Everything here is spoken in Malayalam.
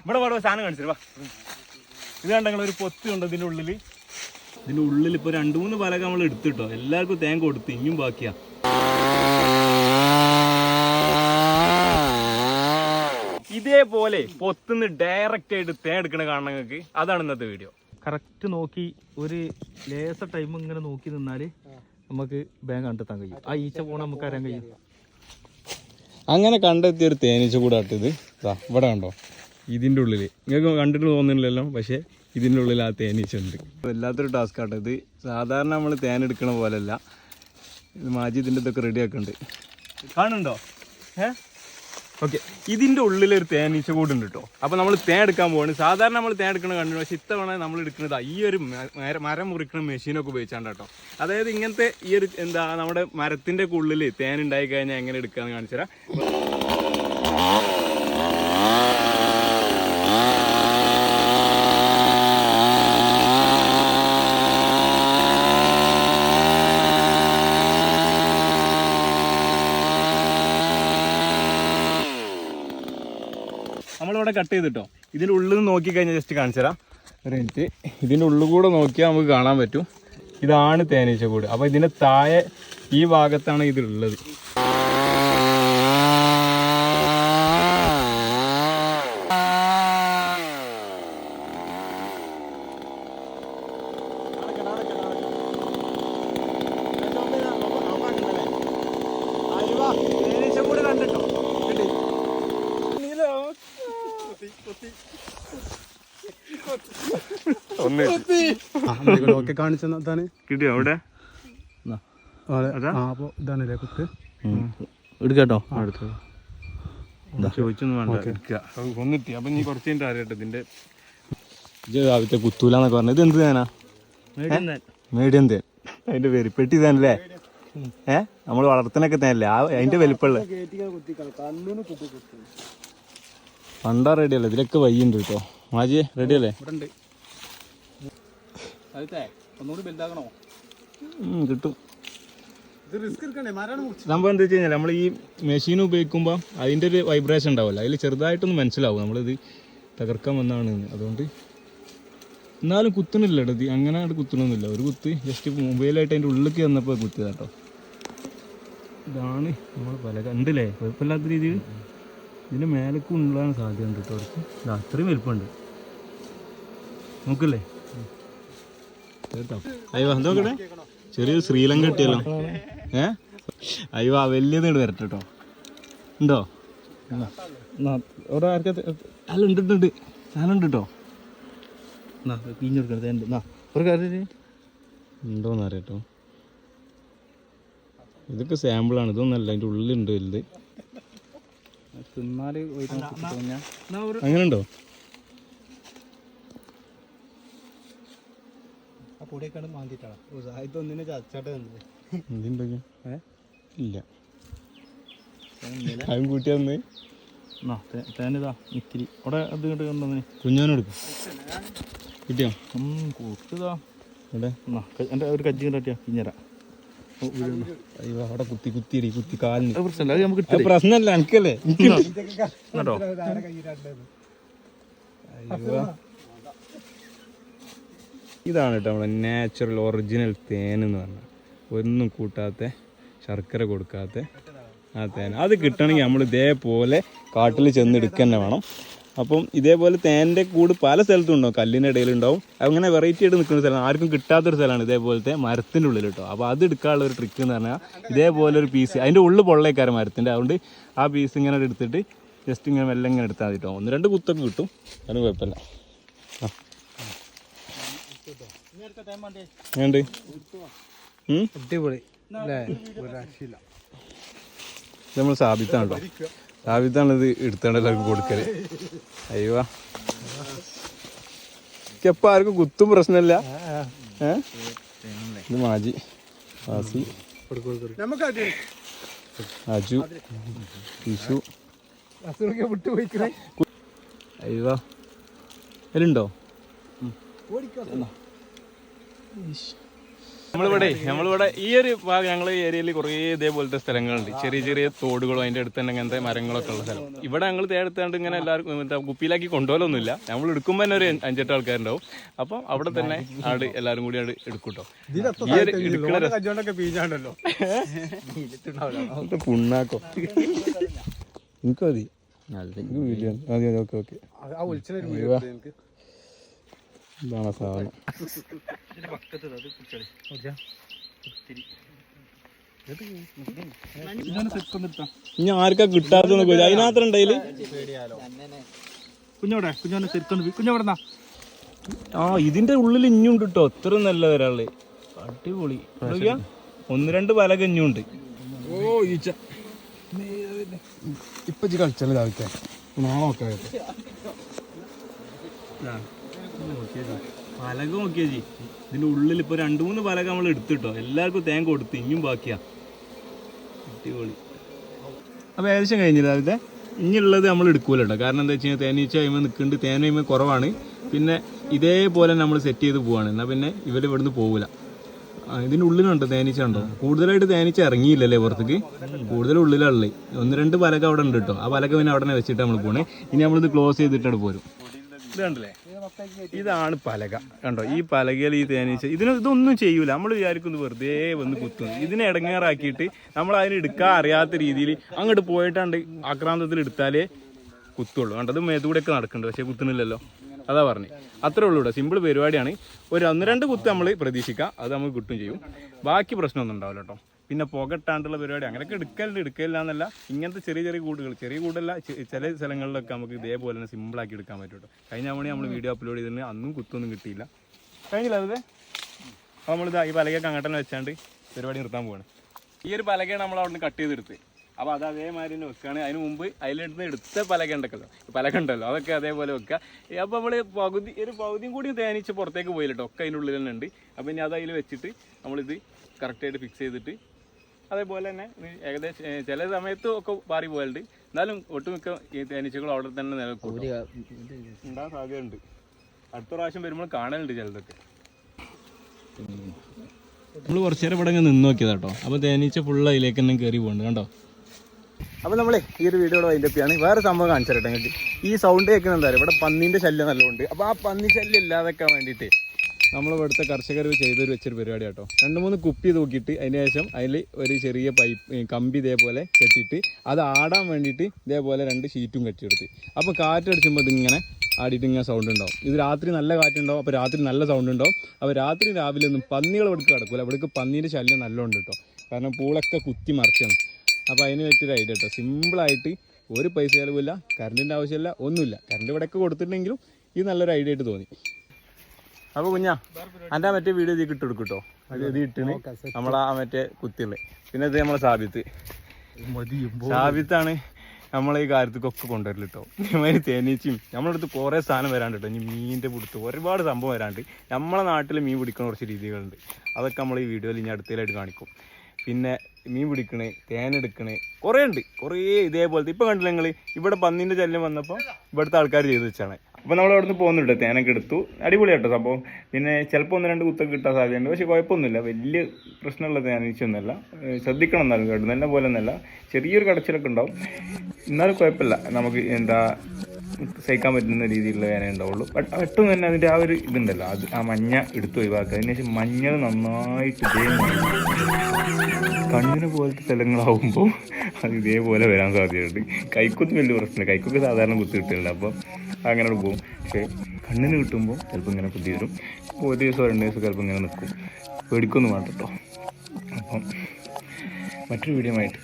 ഇവിടെ പാടുക സാധനം കാണിച്ചു വാ. ഇത് കണ്ടെങ്കിൽ ഒരു പൊത്ത് ഉണ്ട് ഇതിൻ്റെ ഉള്ളിൽ. ഇതിൻ്റെ ഉള്ളിൽ ഇപ്പോൾ 2-3 പലക നമ്മൾ എടുത്തിട്ടോ. എല്ലാവർക്കും തേൻ കൊടുത്ത് ഇനിയും ബാക്കിയാ. ഇതേപോലെ പൊത്തുനിന്ന് ഡയറക്റ്റ് ആയിട്ട് തേൻ എടുക്കണ കാണണം നിങ്ങൾക്ക്. അതാണ് ഇന്നത്തെ വീഡിയോ. കറക്റ്റ് നോക്കി ഒരു ലേസ ടൈം ഇങ്ങനെ നോക്കി നിന്നാൽ നമുക്ക് ബാങ്ക് കണ്ടെത്താൻ കഴിയും. ആ ഈച്ച പോണ നമുക്ക് അറിയാൻ കഴിയും. അങ്ങനെ കണ്ടെത്തിയ ഒരു തേനീച്ച കൂടാട്ടത് ഇവിടെ കണ്ടോ. ഇതിൻ്റെ ഉള്ളിൽ നിങ്ങൾക്ക് കണ്ടിട്ട് തോന്നുന്നില്ലല്ലോ, പക്ഷേ ഇതിൻ്റെ ഉള്ളിൽ ആ തേനീച്ച ഉണ്ട്. വല്ലാത്തൊരു ടാസ്ക് ആട്ടോ ഇത്. സാധാരണ നമ്മൾ തേൻ എടുക്കണ പോലെയല്ല. ഇത് മാജി ഇതിൻ്റെ ഇതൊക്കെ റെഡി ആക്കുന്നുണ്ട്. കാണുന്നുണ്ടോ? ഓക്കെ, ഇതിൻ്റെ ഉള്ളിലൊരു തേനീച്ച കൂടുണ്ട് കേട്ടോ. അപ്പോൾ നമ്മൾ തേൻ എടുക്കാൻ പോവാണ്. സാധാരണ നമ്മൾ തേൻ എടുക്കണ കണ്ടു, പക്ഷേ ഇത്തവണ നമ്മൾ എടുക്കുന്നത് ഈ ഒരു മരം മുറിക്കുന്ന മെഷീനൊക്കെ ഉപയോഗിച്ചാണ് കേട്ടോ. അതായത് ഇങ്ങനത്തെ ഈ ഒരു നമ്മുടെ മരത്തിൻ്റെ ഉള്ളിൽ തേൻ ഉണ്ടായി കഴിഞ്ഞാൽ എങ്ങനെ എടുക്കാമെന്ന് കാണിച്ചു തരാം. നമ്മളിവിടെ കട്ട് ചെയ്തിട്ടോ. ഇതിൻ്റെ ഉള്ളിൽ നിന്ന് നോക്കിക്കഴിഞ്ഞാൽ ജസ്റ്റ് കാണിച്ചു തരാം ഒരു മിനിറ്റ്. ഇതിൻ്റെ ഉള്ളിൽ കൂടെ നോക്കിയാൽ നമുക്ക് കാണാൻ പറ്റും. ഇതാണ് തേനീച്ച കൂട്. അപ്പോൾ ഇതിൻ്റെ താഴെ ഈ ഭാഗത്താണ് ഇതിലുള്ളത്. തേനീച്ച കൂട് കണ്ടിട്ടോ. കിട്ടിയോ അവിടെ? എടുക്കാട്ടോ. ചോദിച്ചൊന്നും വേണ്ട, കൊന്നിട്ടി. അപ്പൊ നീ കുറച്ച് കഴിഞ്ഞിട്ട് അറിയട്ടെ ഇതിന്റെ ആദ്യത്തെ കുത്തൂലെന്നൊക്കെ പറഞ്ഞത്. ഇത് എന്ത് തേനാ? മീഡിയം തേൻ. അതിന്റെ പേര് പെട്ടി തേനല്ലേ? നമ്മൾ വളർത്തനൊക്കെ തേനല്ലേ? അതിന്റെ വലിപ്പമുള്ള പണ്ടാ. റെഡിയല്ലേ? ഇതിലൊക്കെ വയ്യുണ്ട് കേട്ടോ. മാജിയെ റെഡിയല്ലേ? കിട്ടും. സംഭവം എന്താ വെച്ച് കഴിഞ്ഞാൽ നമ്മൾ ഈ മെഷീൻ ഉപയോഗിക്കുമ്പോൾ അതിൻ്റെ ഒരു വൈബ്രേഷൻ ഉണ്ടാവില്ല. അതിൽ ചെറുതായിട്ടൊന്ന് മനസ്സിലാവും നമ്മളിത് തകർക്കാൻ വന്നതാണ്. അതുകൊണ്ട് എന്നാലും കുത്തണില്ല കേട്ടോ. ഇത് അങ്ങനെ കുത്തണമൊന്നുമില്ല. ഒരു കുത്ത് ജസ്റ്റ് മൊബൈലായിട്ട് അതിൻ്റെ ഉള്ളിലേക്ക് വന്നപ്പോൾ കുത്തിയതാ കേട്ടോ. ഇതാണ് നമ്മൾ പല കണ്ടില്ലേ? കുഴപ്പമില്ലാത്ത രീതിയിൽ ഇതിൻ്റെ മേലേക്ക് ഉണ്ടാകാൻ സാധ്യത ഉണ്ട് കേട്ടോ. അവർക്ക് അത്രയും വലുപ്പമുണ്ട്. നോക്കല്ലേ? അയ്യോ നോക്കട്ടെ. ചെറിയൊരു ശ്രീലങ്ക കിട്ടിയല്ലോ. അയ്യോ വലിയത് ഇങ്ങോട്ട് വരട്ടെ കേട്ടോ. ഉണ്ടോ? അല്ല ഉണ്ട് സാധനം ഉണ്ട് കേട്ടോ. ഉണ്ടോന്ന് അറിയാട്ടോ. ഇതൊക്കെ സാമ്പിളാണ്. ഇതൊന്നല്ല, അതിൻ്റെ ഉള്ളിലുണ്ട് വലുത്. അങ്ങനെ ഉണ്ടോ? ഇല്ല അതും കൂട്ടി വന്ന് തേനിതാ ഇത്തിരി അവിടെ അത് ഇങ്ങോട്ട് കൊണ്ടുവന്നേ. കുഞ്ഞാനെടുക്കും. കിട്ടിയോ? കൊടുത്തതാ. എൻ്റെ ഒരു കജ്ജി കണ്ടിയാ പിഞ്ഞര. അയ്യോ അവിടെ കുത്തി കാലിന് പ്രശ്നമല്ല. അത് നമുക്ക് പ്രശ്നമല്ല, എനിക്കല്ലേ കേട്ടോ. ഇതാണ് കേട്ടോ നമ്മുടെ നാച്ചുറൽ ഒറിജിനൽ തേൻ എന്ന് പറഞ്ഞാൽ. ഒന്നും കൂട്ടാത്ത, ശർക്കര കൊടുക്കാത്ത ആ തേൻ. അത് കിട്ടണമെങ്കിൽ നമ്മൾ ഇതേപോലെ കാട്ടിൽ ചെന്നെടുക്കുക തന്നെ വേണം. അപ്പം ഇതേപോലെ തേൻ്റെ കൂട് പല സ്ഥലത്തും ഉണ്ടാവും. കല്ലിൻ്റെ ഇടയിലുണ്ടാവും. അങ്ങനെ വെറൈറ്റി ആയിട്ട് നിൽക്കുന്ന സ്ഥലമാണ്. ആർക്കും കിട്ടാത്തൊരു സ്ഥലമാണ് ഇതേപോലത്തെ മരത്തിൻ്റെ ഉള്ളിൽ കേട്ടോ. അപ്പോൾ അത് എടുക്കാനുള്ള ഒരു ട്രിക്ക് എന്ന് പറഞ്ഞാൽ ഇതേപോലെ ഒരു പീസ് അതിൻ്റെ ഉള്ളിൽ പൊള്ളേക്കാരം മരത്തിൻ്റെ. അതുകൊണ്ട് ആ പീസ് ഇങ്ങനെ എടുത്തിട്ട് ജസ്റ്റ് ഇങ്ങനെ മെല്ലെ ഇങ്ങനെ എടുത്താൽ മതി കേട്ടോ. 1-2 കുത്തൊക്കെ കിട്ടും. അതിന് കുഴപ്പമില്ല. വേണ്ട നമ്മൾ സാബിത്താണ് കേട്ടോ. സാബിത്താണ് ഇത് എടുത്തോണ്ട് എല്ലാവർക്കും കൊടുക്കല്. അയ്യോ എപ്പോൾ ആർക്കും കുത്തും പ്രശ്നമില്ല. ഇത് മാജി, വാസി, അജു, ഇഷു. അയ്യോ അതിലുണ്ടോ? നമ്മളിവിടെ ഈ ഒരു ഭാഗം ഞങ്ങൾ ഈ ഏരിയയിൽ കുറേ ഇതേപോലത്തെ സ്ഥലങ്ങളുണ്ട്. ചെറിയ ചെറിയ തോടുകളും അതിൻ്റെ അടുത്ത് തന്നെ ഇങ്ങനത്തെ മരങ്ങളൊക്കെ ഉള്ള സ്ഥലം. ഇവിടെ ഞങ്ങൾ തേടുത്താണ്ട് ഇങ്ങനെ എല്ലാവർക്കും എന്താ കുപ്പിയിലാക്കി കൊണ്ടുപോലൊന്നുമില്ല. നമ്മൾ എടുക്കുമ്പോൾ തന്നെ ഒരു 5-8 ആൾക്കാരുണ്ടാവും. അപ്പം അവിടെ തന്നെ ആട് എല്ലാവരും കൂടി ആട് എടുക്കൂട്ടോ. പുണ്ണാക്കോ എനിക്ക് മതി. ഓക്കെ ഇതാണ് സാധനം. ഇനി ആർക്കാ കിട്ടാത്ത അതിനകത്ത് ഉണ്ടായില് ഇതിന്റെ ഉള്ളിൽ ഇഞ്ഞുണ്ട് കേട്ടോ. അത്ര നല്ല ഒരാള് അടിപൊളി. 1-2 പലക ഇഞ്ഞുണ്ട്. ഇപ്പൊ കളിച്ചാൽ നാളെ പലക നോക്കിയാ ജി. ഇതിന്റെ ഉള്ളിൽ ഇപ്പൊ 2-3 പലക നമ്മൾ എടുത്തിട്ടോ. എല്ലാവർക്കും തേങ്ങ കൊടുത്ത് ഇനിയും ബാക്കിയാ. അടിപൊളി. അപ്പൊ ഏകദേശം കഴിഞ്ഞില്ല അതിന്റെ. ഇനിയുള്ളത് നമ്മൾ എടുക്കൂല കേട്ടോ. കാരണം എന്താ വെച്ച് കഴിഞ്ഞാൽ തേനീച്ച കഴിയുമ്പോൾ നിൽക്കുന്നുണ്ട്. തേന കഴിയുമ്പോൾ കുറവാണ്. പിന്നെ ഇതേപോലെ നമ്മൾ സെറ്റ് ചെയ്ത് പോവാണ്. എന്നാൽ പിന്നെ ഇവിടുന്ന് പോകില്ല. ഇതിന്റെ ഉള്ളിലുണ്ട് തേനീച്ച ഉണ്ടോ. കൂടുതലായിട്ട് തേനീച്ച ഇറങ്ങിയില്ലല്ലേ പുറത്തേക്ക്. കൂടുതൽ ഉള്ളിലുള്ളത് 1-2 പലക അവിടെ ഉണ്ട് കേട്ടോ. ആ പലക പിന്നെ അവിടെ വെച്ചിട്ട് നമ്മൾ പോണേ. ഇനി നമ്മളിത് ക്ലോസ് ചെയ്തിട്ടാണ് പോരും. ഇത് കണ്ടല്ലേ, ഇതാണ് പലക. കണ്ടോ ഈ പലകയിൽ ഈ തേനീച്ച ഇതൊന്നും ചെയ്യൂല. നമ്മൾ വിചാരിക്കുന്നത് വെറുതെ വന്ന് കുത്തുന്നു. ഇതിനെ ഇടങ്ങേറാക്കിയിട്ട് നമ്മൾ അതിന് എടുക്കാൻ അറിയാത്ത രീതിയിൽ അങ്ങോട്ട് പോയിട്ടാണ്ട് ആക്രാന്തത്തിൽ എടുത്താലേ കുത്തുള്ളൂ. കണ്ടത് മേത്തൂടെയൊക്കെ നടക്കുന്നുണ്ട്, പക്ഷെ കുത്തുന്നില്ലല്ലോ. അതാ പറഞ്ഞു. അത്രേ ഉള്ളൂ ഇവിടെ. സിമ്പിൾ പരിപാടിയാണ്. ഒരു 1-2 കുത്ത് നമ്മൾ പ്രതീക്ഷിക്കാം. അത് നമുക്ക് കിട്ടും ചെയ്യും. ബാക്കി പ്രശ്നമൊന്നും ഉണ്ടാവില്ല കേട്ടോ. പിന്നെ പുകട്ടാണ്ടുള്ള പരിപാടി അങ്ങനെയൊക്കെ എടുക്കലില്ല എന്നല്ല. ഇങ്ങനത്തെ ചെറിയ ചെറിയ കൂടുകൾ, ചെറിയ കൂടല്ല, ചില സ്ഥലങ്ങളിലൊക്കെ നമുക്ക് ഇതേപോലെ തന്നെ സിമ്പിളാക്കി എടുക്കാൻ പറ്റും കേട്ടോ. കഴിഞ്ഞ തവണ നമ്മൾ വീഡിയോ അപ്ലോഡ് ചെയ്തിട്ട് അന്നും കുത്തൊന്നും കിട്ടിയില്ല. കഴിഞ്ഞില്ല അത്. അപ്പോൾ നമ്മളിത് ഈ പലകയൊക്കെ അങ്ങോട്ട് തന്നെ വെച്ചാണ്ട് പരിപാടി നിർത്താൻ പോവാണ്. ഈ ഒരു പലകയാണ് നമ്മൾ അവിടെ നിന്ന് കട്ട് ചെയ്തെടുത്ത്. അപ്പോൾ അത് അതേമാതിരി തന്നെ വെക്കുകയാണ്. അതിന് മുമ്പ് എടുത്ത പലക ഉണ്ടല്ലോ അതൊക്കെ അതേപോലെ വെക്കുക. അപ്പോൾ നമ്മൾ പകുതിയും കൂടി തേനീച്ച് പുറത്തേക്ക് പോയില്ല കേട്ടോ. ഒക്കെ അതിൻ്റെ ഉള്ളിൽ തന്നെ ഉണ്ട്. അപ്പോൾ ഇനി അത് അതിൽ വെച്ചിട്ട് നമ്മളിത് കറക്റ്റായിട്ട് ഫിക്സ് ചെയ്തിട്ട് അതേപോലെ തന്നെ ഏകദേശം ചില സമയത്ത് ഒക്കെ പാറി പോയാലുണ്ട്. എന്നാലും ഒട്ടുമിക്ക ഈ തേനീച്ചകൾ അവിടെ തന്നെ നിലനിൽക്കും. ഉണ്ടാകാൻ സാധ്യതയുണ്ട്. അടുത്ത പ്രാവശ്യം വരുമ്പോൾ കാണലുണ്ട് ചിലതൊക്കെ. നമ്മൾ കുറച്ച് നേരം ഇവിടെ നിന്ന് നോക്കിയതാ കേട്ടോ. അപ്പോൾ തേനീച്ച ഫുള്ള് അതിലേക്ക് തന്നെ കയറി പോകുന്നുണ്ട് കണ്ടോ. അപ്പോൾ നമ്മളെ ഈ ഒരു വീഡിയോയുടെ വൈൻഡപ്പിയാണ്. വേറെ സംഭവം കാണിച്ചു തരട്ടെ നിങ്ങൾക്ക്. ഈ സൗണ്ട് കേൾക്കുന്നത് എന്താ പറയുക, ഇവിടെ പന്നീൻ്റെ ശല്യം നല്ലതുണ്ട്. അപ്പോൾ ആ പന്നി ശല്യം ഇല്ലാതെക്കാൻ വേണ്ടിയിട്ട് നമ്മളിവിടുത്തെ കർഷകർ ചെയ്തൊരു വെച്ചൊരു പരിപാടി കേട്ടോ. 2-3 കുപ്പി തൂക്കിയിട്ട് അതിന് ശേഷം അതിൽ ഒരു ചെറിയ കമ്പി ഇതേപോലെ കെട്ടിയിട്ട് അത് ആടാൻ വേണ്ടിയിട്ട് ഇതേപോലെ 2 ഷീറ്റും കെട്ടിയെടുത്ത്. അപ്പോൾ കാറ്റടിച്ചുമ്പോൾ ഇതിങ്ങനെ ആടിയിട്ട് ഇങ്ങനെ സൗണ്ട് ഉണ്ടാവും. ഇത് രാത്രി നല്ല കാറ്റുണ്ടാവും. അപ്പോൾ രാത്രി നല്ല സൗണ്ട് ഉണ്ടാവും. അപ്പോൾ രാത്രി രാവിലെ ഒന്നും പന്നികൾ ഇവിടേക്ക് കിടക്കില്ല. ഇവിടേക്ക് പന്നീൻ്റെ ശല്യം നല്ലോണ്ട് കേട്ടോ. കാരണം പൂളൊക്കെ കുത്തി മറിച്ചാണ്. അപ്പോൾ അതിന് പറ്റിയൊരു ഐഡിയ കേട്ടോ. സിമ്പിളായിട്ട് ഒരു പൈസ ചിലവില്ല, കറണ്ടിൻ്റെ ആവശ്യമില്ല, ഒന്നുമില്ല. കറണ്ട് ഇവിടെയൊക്കെ കൊടുത്തിട്ടുണ്ടെങ്കിലും ഇത് നല്ലൊരു ഐഡിയ ആയിട്ട് തോന്നി. അപ്പോൾ കുഞ്ഞാ എൻ്റെ മറ്റേ വീഡിയോ ഇതിൽ ഇട്ട് കൊടുക്കും കേട്ടോ. അത് ഇത് ഇട്ടിന് നമ്മളാ മറ്റേ കുത്തിയുള്ളത്. പിന്നെ ഇത് നമ്മളെ സാബിത്താണ് നമ്മളെ ഈ കാര്യത്തിക്കൊക്കെ കൊണ്ടുവരല് കേട്ടോ. ഇതേമാതിരി തേനീച്ചയും നമ്മളടുത്ത് കുറേ സാധനം വരാണ്ട് കേട്ടോ. ഇനി മീനിൻ്റെ പിടുത്ത് ഒരുപാട് സംഭവം വരാണ്ട്. നമ്മളെ നാട്ടിൽ മീൻ പിടിക്കുന്ന കുറച്ച് രീതികളുണ്ട്. അതൊക്കെ നമ്മൾ ഈ വീഡിയോയിൽ ഇനി അടുത്തതിലായിട്ട് കാണിക്കും. പിന്നെ മീൻ പിടിക്കണേ, തേനെടുക്കണേ, കുറേ ഉണ്ട്. കുറേ ഇതേപോലത്തെ ഇപ്പോൾ കണ്ടില്ല നിങ്ങൾ. ഇവിടെ പന്നീൻ്റെ ശല്യം വന്നപ്പോൾ ഇവിടുത്തെ ആൾക്കാർ ചെയ്ത് വെച്ചാണ്. അപ്പോൾ നമ്മൾ അവിടെ നിന്ന് പോകുന്നുണ്ട്. തേനൊക്കെ എടുത്തു. അടിപൊളിയാട്ടോ സംഭവം. പിന്നെ ചിലപ്പോൾ 1-2 കുത്തൊക്കെ കിട്ടാൻ സാധ്യതയുണ്ട്. പക്ഷേ കുഴപ്പമൊന്നുമില്ല. വലിയ പ്രശ്നമുള്ള തേനീച്ചൊന്നുമല്ല. ശ്രദ്ധിക്കണം എന്നാലും കേട്ടോ. നല്ല പോലെ ഒന്നല്ല, ചെറിയൊരു കടച്ചിലൊക്കെ ഉണ്ടാവും. എന്നാലും കുഴപ്പമില്ല. നമുക്ക് സഹിക്കാൻ പറ്റുന്ന രീതിയിലുള്ള വേന ഉണ്ടാവുള്ളൂ. ബട്ട് പെട്ടെന്ന് തന്നെ അതിൻ്റെ ആ ഒരു ഇതുണ്ടല്ലോ, അത് ആ മഞ്ഞ എടുത്ത് ഒഴിവാക്കുക. അതിനുശേഷം മഞ്ഞൾ നന്നായിട്ട് കണ്ണിന് പോലത്തെ സ്ഥലങ്ങളാവുമ്പോൾ അത് ഇതേപോലെ വരാൻ സാധ്യതയുണ്ട്. കൈക്കൊന്നും വലിയ പ്രശ്നമില്ല. കൈക്കൊക്കെ സാധാരണ കുത്തി കിട്ടില്ല. അപ്പം അങ്ങനെ പോകും. പക്ഷേ കണ്ണിന് കിട്ടുമ്പോൾ ചിലപ്പോൾ ഇങ്ങനെ കുത്തി വരും. 1 ദിവസമോ 2 ദിവസം ചിലപ്പോൾ ഇങ്ങനെ നിൽക്കും. പേടിക്കൊന്നും വേണ്ട കേട്ടോ. അപ്പം മറ്റൊരു വീഡിയോ ആയിട്ട്